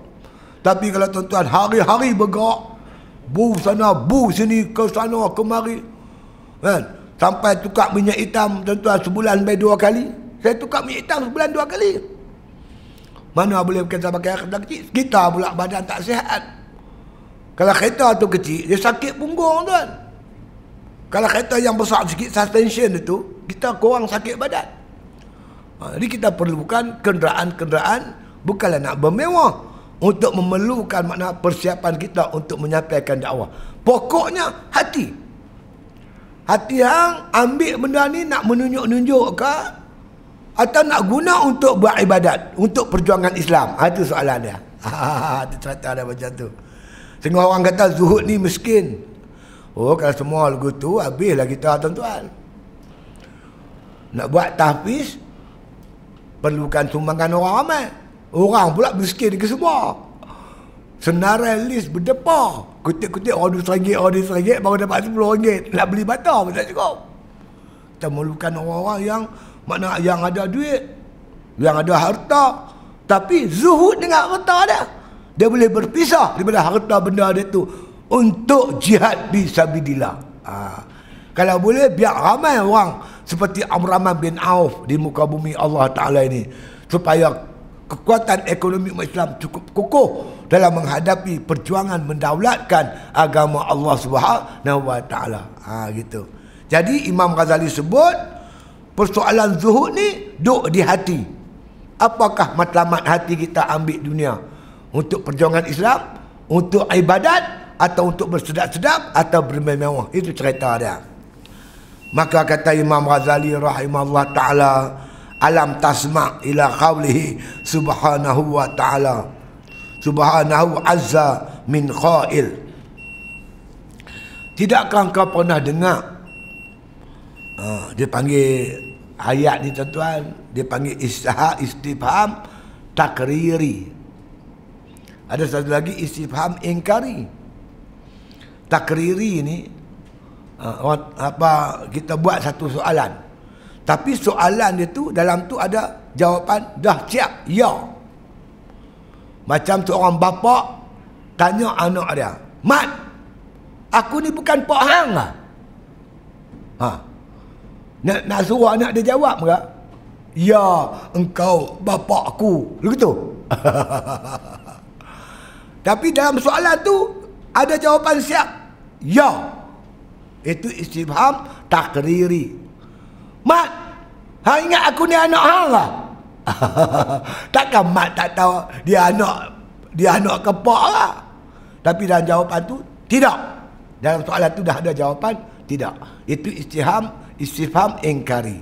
Tapi kalau tuan-tuan hari-hari bergerak, bu sana, bu sini, ke sana, kemari, kan? Sampai tukar minyak hitam, tuan-tuan, sebulan sampai 2 kali. Saya tukar minyak hitam sebulan 2 kali. Mana boleh berkata pakai kereta kecil? Kita pula badan tak sihat. Kalau kereta tu kecil, dia sakit punggung, tuan. Kalau kereta yang besar sikit, suspension itu, kita kurang sakit badan. Jadi kita perlukan kenderaan-kenderaan bukanlah nak bermewah, untuk memerlukan makna persiapan kita untuk menyampaikan dakwah. Pokoknya hati. Hati hang ambil benda ni nak menunjuk-nunjuk ke, atau nak guna untuk beribadat, untuk perjuangan Islam? Itu soalan dia. Itu cerita dia macam tu. Setengah orang kata zuhud ni miskin. Oh, kalau semua lagu tu, habislah kita, tuan-tuan. Nak buat tahfiz, perlukan sumbangan orang ramai. Orang pula miskin ke semua. Senarai list berdepah. Kutip-kutip orang RM2, orang RM2, baru dapat RM10. Nak beli bata pun tak cukup. Kita memerlukan orang-orang yang makna yang ada duit, yang ada harta, tapi zuhud dengan harta dia. Dia boleh berpisah daripada harta benda dia tu untuk jihad fisabilillah. Kalau boleh, biar ramai orang seperti Amr bin Auf di muka bumi Allah Ta'ala ini, supaya kekuatan ekonomi Islam cukup kukuh dalam menghadapi perjuangan mendaulatkan agama Allah Subhanahu wa Ta'ala. Gitu. Jadi Imam Ghazali sebut persoalan zuhud ni duk di hati. Apakah matlamat hati kita ambil dunia? Untuk perjuangan Islam, untuk ibadat, atau untuk bersedap-sedap, atau bermewah? Itu cerita dia. Maka kata Imam Ghazali rahimahullah ta'ala, alam tasma' ila qawlihi subhanahu wa ta'ala, subhanahu azza min qail. Tidakkah kau pernah dengar? Dia panggil ayat ni, tuan-tuan, dia panggil istifham takriri. Ada satu lagi istifham ingkari. Takriri ni, kita buat satu soalan, tapi soalan dia tu, dalam tu ada jawapan dah siap, ya. Macam seorang bapa tanya anak dia, "Mat, aku ni bukan pak hang lah." Nak suruh anak dia jawab ke? "Ya, engkau bapa aku." Begitu. Tapi dalam soalan tu ada jawapan siap, ya. Itu istifham takriri. "Mat, hang ingat aku ni anak hang lah?" Takkan mat tak tahu dia anak ke pak lah. Tapi dalam jawapan tu tidak. Dalam soalan tu dah ada jawapan tidak. Itu istifham ingkari.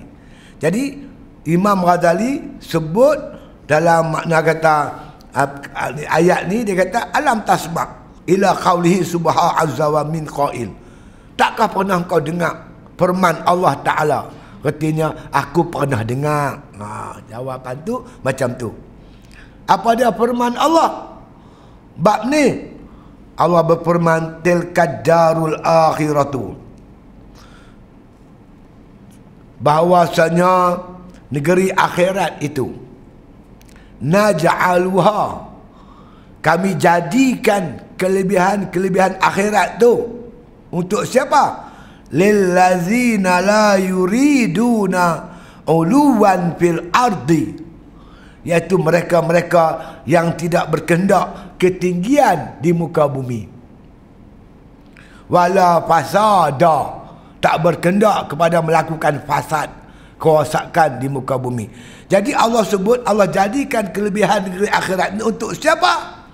Jadi Imam Ghazali sebut dalam makna kata ayat ni, dia kata alam tasma' ila qawlihi subhanahu azza wa min qail. Takkah pernah kau dengar firman Allah Ta'ala? Artinya aku pernah dengar. Jawapan tu macam tu. Apa dia firman Allah? Bab ni Allah berfirman, tilkad darul akhiratu, bahwasanya negeri akhirat itu, naj'aluha, kami jadikan kelebihan-kelebihan akhirat tu untuk siapa? Lillazina la yuriduna uluwan fil ardi, iaitu mereka-mereka yang tidak berkehendak ketinggian di muka bumi, wala fasada, tak berkehendak kepada melakukan fasad, kerosakan di muka bumi. Jadi Allah sebut, Allah jadikan kelebihan negeri akhirat ini untuk siapa?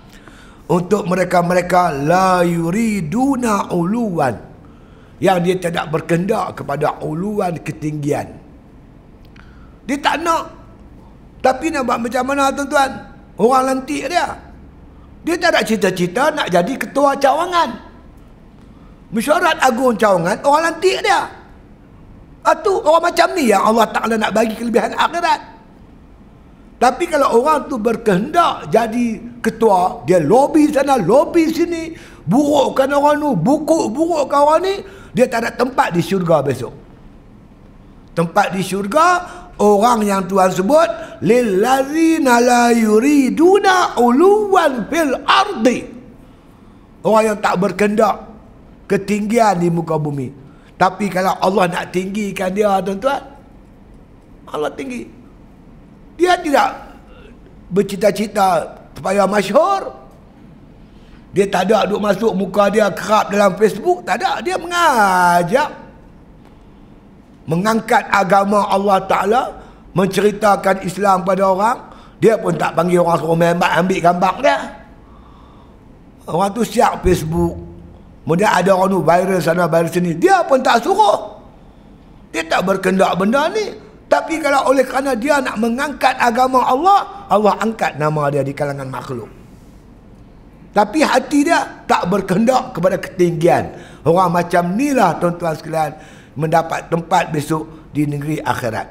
Untuk mereka-mereka la yuriduna uluwan, yang dia tidak berkehendak kepada uluwan, ketinggian. Dia tak nak. Tapi nak buat macam mana, tuan-tuan? Orang lantik dia, dia tak ada cita-cita nak jadi ketua cawangan Mesyuarat Agung Cawangan, orang lantik dia. Itu orang macam ni yang Allah Ta'ala nak bagi kelebihan akhirat. Tapi kalau orang tu berkehendak jadi ketua, dia lobby sana, lobby sini, burukkan orang tu, burukkan orang ni, dia tak ada tempat di syurga besok. Tempat di syurga orang yang Tuhan sebut lillazina la yuriduna uluwan fil ardi, orang yang tak berkehendak ketinggian di muka bumi. Tapi kalau Allah nak tinggikan dia, tuan-tuan, Allah tinggi. Dia tidak bercita-cita supaya masyhur. Dia tak ada duk masuk muka dia kerap dalam Facebook, tak ada. Dia mengajak, mengangkat agama Allah Ta'ala, menceritakan Islam pada orang. Dia pun tak panggil orang suruh ambil gambar dia. Orang tu siap Facebook. Kemudian ada orang tu viral sana viral sini, dia pun tak suruh. Dia tak berkendak benda ni. Tapi kalau oleh kerana dia nak mengangkat agama Allah, Allah angkat nama dia di kalangan makhluk. Tapi hati dia tak berkendak kepada ketinggian. Orang macam inilah tuan-tuan sekalian mendapat tempat besok di negeri akhirat.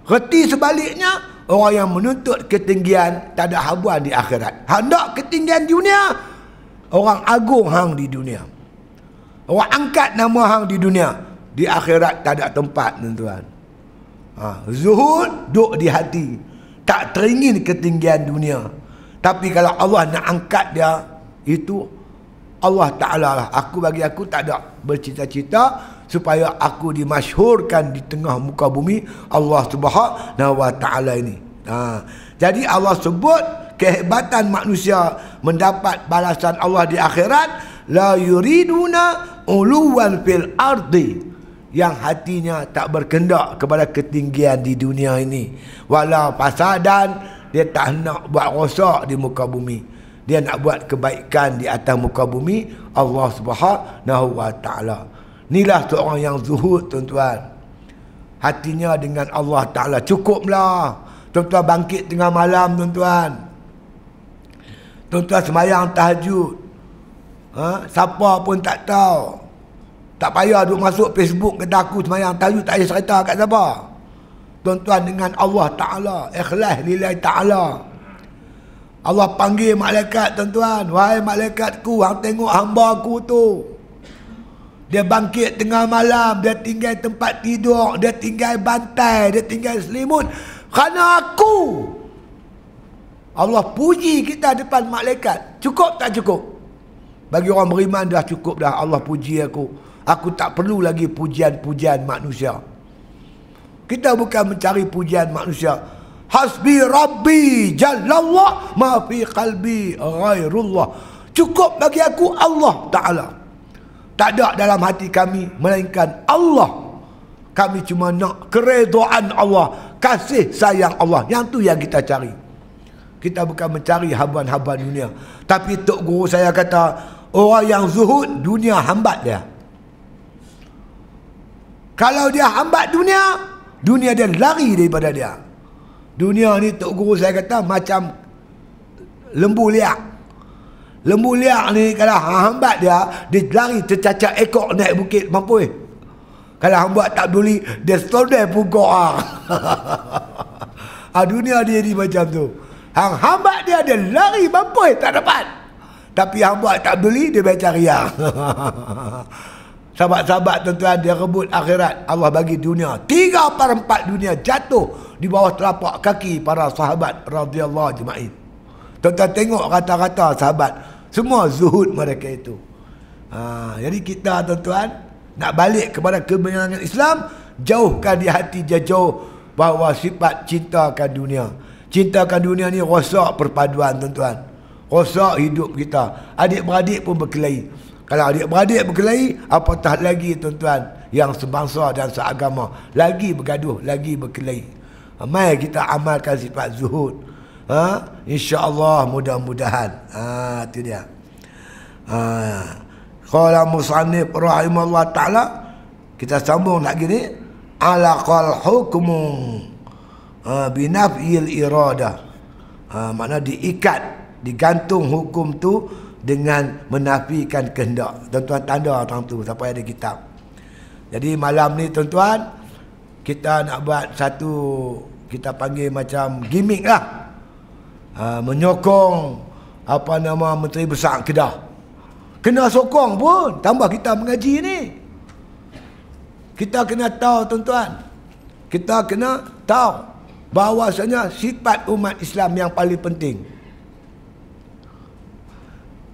Reti sebaliknya, orang yang menuntut ketinggian tak ada habuan di akhirat. Hendak ketinggian dunia, orang agung hang di dunia. Orang angkat nama hang di dunia. Di akhirat tak ada tempat, tuan-tuan. Zuhud duduk di hati, tak teringin ketinggian dunia. Tapi kalau Allah nak angkat dia, itu Allah Ta'ala lah. Bagi aku tak ada bercita-cita supaya aku dimasyhurkan di tengah muka bumi Allah Subhanahu wa Ta'ala ini. Jadi Allah sebut kehebatan manusia mendapat balasan Allah di akhirat, la yuriduna uluwan fil ardi, yang hatinya tak berkendak kepada ketinggian di dunia ini. Walau fasadan, dia tak nak buat rosak di muka bumi. Dia nak buat kebaikan di atas muka bumi Allah Subhanahu wa Ta'ala. Inilah seorang yang zuhud, tuan-tuan. Hatinya dengan Allah Ta'ala. Cukuplah. Tuan-tuan bangkit tengah malam, tuan-tuan. Tuan-tuan semayang tahajud. Siapa pun tak tahu. Tak payah duk masuk Facebook kata aku semayang tahajud, tak payah cerita kat siapa. Tuan-tuan dengan Allah Ta'ala, ikhlas lillahi ta'ala. Allah panggil malaikat, tuan-tuan. Wahai malaikatku, hang tengok hamba aku tu. Dia bangkit tengah malam, dia tinggal tempat tidur, dia tinggal bantai, dia tinggal selimut kerana aku. Allah puji kita depan malaikat. Cukup tak cukup? Bagi orang beriman dah cukup dah. Allah puji aku. Aku tak perlu lagi pujian-pujian manusia. Kita bukan mencari pujian manusia. Hasbi Rabbi Jallallah ma fi qalbi ghairullah. Cukup bagi aku Allah Ta'ala. Tak ada dalam hati kami melainkan Allah. Kami cuma nak keredaan Allah, kasih sayang Allah. Yang tu yang kita cari. Kita bukan mencari habuan-habuan dunia. Tapi Tok Guru saya kata, orang yang zuhud, dunia hambat dia. Kalau dia hambat dunia, dunia dia lari daripada dia. Dunia ni Tok Guru saya kata macam lembu liak. Lembu liak ni kalau hambat dia, dia lari tercacak ekor naik bukit, mampu. Kalau hambat tak peduli, dia stodai pukul. Dunia dia ni macam tu. Hang hambat dia, dia lari mampu, tak dapat. Tapi hambat tak peduli, dia baca riak. Sahabat-sahabat tuan-tuan, dia rebut akhirat, Allah bagi dunia. 3/4 dunia jatuh di bawah telapak kaki para sahabat radhiyallahu ajma'in. Tuan-tuan tengok rata-rata sahabat, semua zuhud mereka itu. Jadi kita tuan-tuan nak balik kepada kebenaran Islam, jauhkan di hati dia jauh bahawa sifat cintakan dunia. Cintakan dunia ni rosak perpaduan, tuan-tuan. Rosak hidup kita. Adik-beradik pun berkelahi. Kalau adik-beradik berkelahi, apatah lagi tuan-tuan yang sebangsa dan seagama, lagi bergaduh, lagi berkelahi. Mari kita amalkan sifat zuhud. InsyaAllah, mudah-mudahan. Itu dia. Qala musannif rahimahullah ta'ala, kita sambung lagi ni, alaqal hukmu binaf'il iradah. Makna diikat, digantung hukum tu dengan menafikan kehendak. Tuan-tuan tanda tang tu siapa ada kitab. Jadi malam ni tuan-tuan, kita nak buat satu, kita panggil macam gimmick lah. Menyokong apa nama Menteri Besar Kedah. Kena sokong pun, tambah kita mengaji ni. Kita kena tahu tuan-tuan, kita kena tahu bahawasanya sifat umat Islam yang paling penting.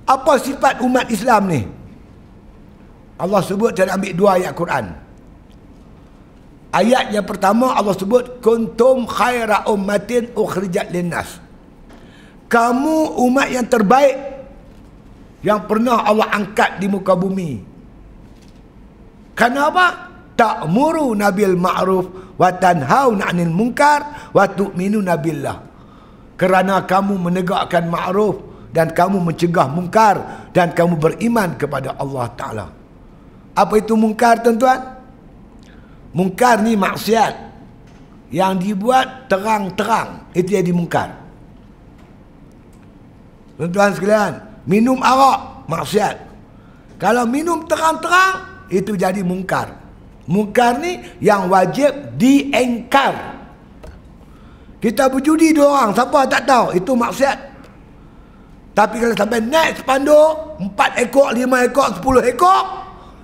Apa sifat umat Islam ni? Allah sebut dan ambil dua ayat Quran. Ayat yang pertama Allah sebut kuntum khaira ummatin ukhrijat linnas. Kamu umat yang terbaik yang pernah Allah angkat di muka bumi. Kenapa? Ta'muruna bil ma'ruf wa tanhauna 'anil munkar wa tu'minuna billah. Kerana kamu menegakkan ma'ruf dan kamu mencegah mungkar dan kamu beriman kepada Allah Ta'ala. Apa itu mungkar, tuan-tuan? Mungkar ni maksiat yang dibuat terang-terang, itu jadi mungkar. Tuan-tuan sekalian, minum arak maksiat. Kalau minum terang-terang, itu jadi mungkar. Mungkar ni yang wajib diengkar. Kita berjudi dua orang, siapa tak tahu, itu maksiat. Tapi kalau sampai naik sepanduk 4 ekor, 5 ekor, 10 ekor,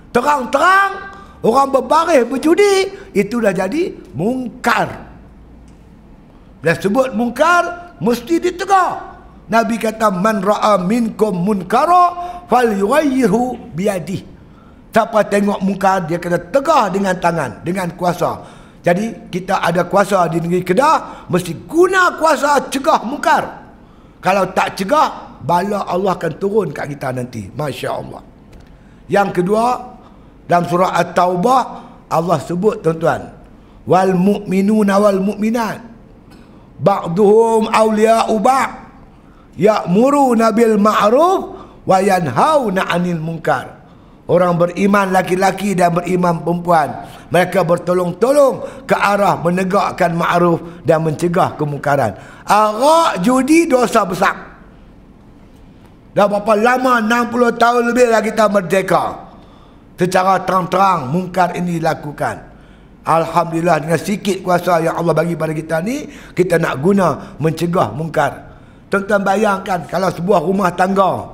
terang-terang orang berbaris berjudi, itu dah jadi mungkar. Bila sebut mungkar, mesti ditegur. Nabi kata man ra'a minkum munkara falyughayyirhu biyadihi. Siapa tengok mungkar, dia kena tegar dengan tangan, dengan kuasa. Jadi kita ada kuasa di negeri Kedah, mesti guna kuasa cegah mungkar. Kalau tak cegah, bala Allah akan turun kat kita nanti. Masya Allah. Yang kedua, dalam surah At-Taubah Allah sebut, tuan-tuan, wal mu'minuna wal mu'minat ba'duhum awliya'u ba'd ya'muruna bil ma'ruf wa yanhauna 'anil munkar. Orang beriman laki-laki dan beriman perempuan, mereka bertolong-tolong ke arah menegakkan ma'ruf dan mencegah kemungkaran. Arak, judi, dosa besar. Dah berapa lama, 60 tahun lebih lah kita merdeka. Secara terang-terang mungkar ini dilakukan. Alhamdulillah, dengan sikit kuasa yang Allah bagi pada kita ni, kita nak guna mencegah mungkar. Tuan-tuan bayangkan kalau sebuah rumah tangga,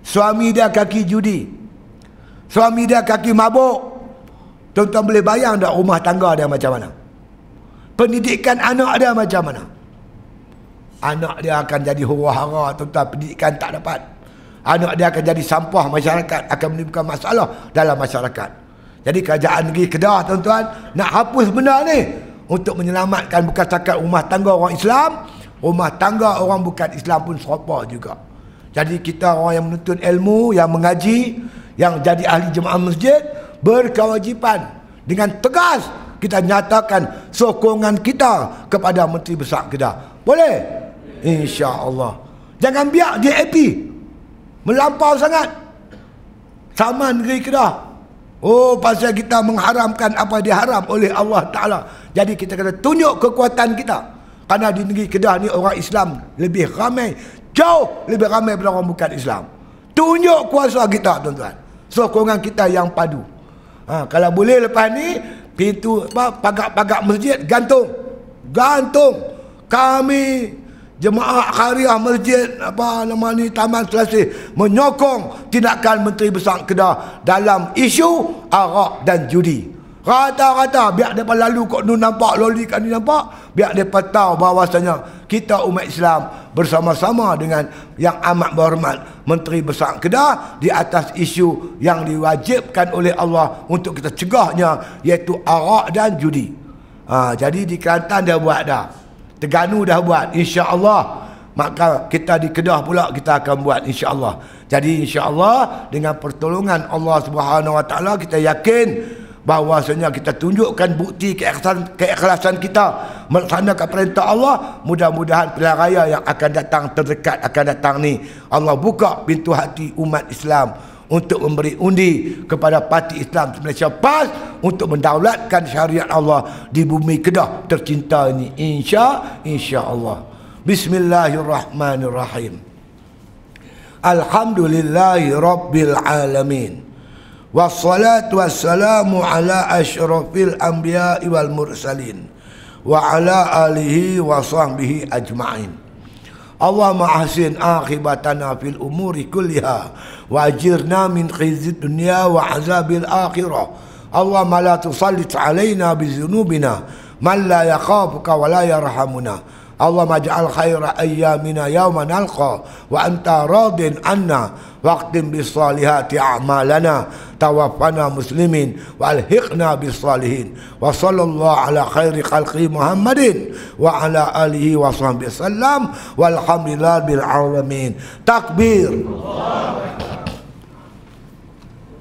suami dia kaki judi, suami dia kaki mabuk, tuan-tuan boleh bayang tak rumah tangga dia macam mana? Pendidikan anak dia macam mana? Anak dia akan jadi huru-hara, tuan-tuan, pendidikan tak dapat. Anak dia akan jadi sampah masyarakat, akan menimbulkan masalah dalam masyarakat. Jadi kerajaan negeri Kedah, tuan-tuan, nak hapus benda ni untuk menyelamatkan bukan setakat rumah tangga orang Islam, rumah tangga orang bukan Islam pun serupa juga. Jadi kita orang yang menuntut ilmu, yang mengaji, yang jadi ahli jemaah masjid, berkewajipan dengan tegas kita nyatakan sokongan kita kepada Menteri Besar Kedah. Boleh? InsyaAllah. Jangan biar dia happy melampau sangat sama negeri Kedah. Oh, pasal kita mengharamkan apa diharam oleh Allah Ta'ala. Jadi kita kena tunjuk kekuatan kita. Kerana di negeri Kedah ni orang Islam lebih ramai, jauh lebih ramai daripada orang bukan Islam. Tunjuk kuasa kita, tuan-tuan. Sokongan kita yang padu. Kalau boleh lepas ni, pintu pagar-pagar masjid gantung. Kami jemaah khariah masjid Taman Selasih menyokong tindakan Menteri Besar Kedah dalam isu arak dan judi. Rata-rata biar mereka lalu kok nu nampak loli kat ni nampak, biar mereka tahu bahawasanya kita umat Islam bersama-sama dengan yang amat berhormat Menteri Besar Kedah di atas isu yang diwajibkan oleh Allah untuk kita cegahnya, iaitu arak dan judi. Jadi di Kelantan dah buat dah, Terengganu dah buat, insya-Allah. Maka kita di Kedah pula kita akan buat, insya-Allah. Jadi insya-Allah dengan pertolongan Allah Subhanahu Wa Taala, kita yakin bahawasanya kita tunjukkan bukti keikhlasan kita melaksanakan perintah Allah. Mudah-mudahan pilihan raya yang akan datang, terdekat akan datang ni, Allah buka pintu hati umat Islam untuk memberi undi kepada Parti Islam Malaysia PAS untuk mendaulatkan syariat Allah di bumi Kedah tercinta ini, insya-Allah. Bismillahirrahmanirrahim. Alhamdulillahi rabbil alamin. Wassalatu wassalamu ala asyrafil anbiya'i wal mursalin wa ala alihi wa sahbihi ajma'in. Allahumma ahsin akhibatana fil umuri kulliha wa ajirna min khizyid dunya wa azabil akhirah Allahumma la tusallit alaina bizunubina man la yakhafuka wa la yarhamuna. Allahumma ij'al khaira ayyamina yawma nalqa wa anta radin anna waqtim bis salihati a'malana tawaffana muslimin wa alhiqna bis salihin. Wa sallallahu ala khairi khalqi Muhammadin wa ala alihi wa sahbihi sallam walhamdulillahi bil alamin. Takbir.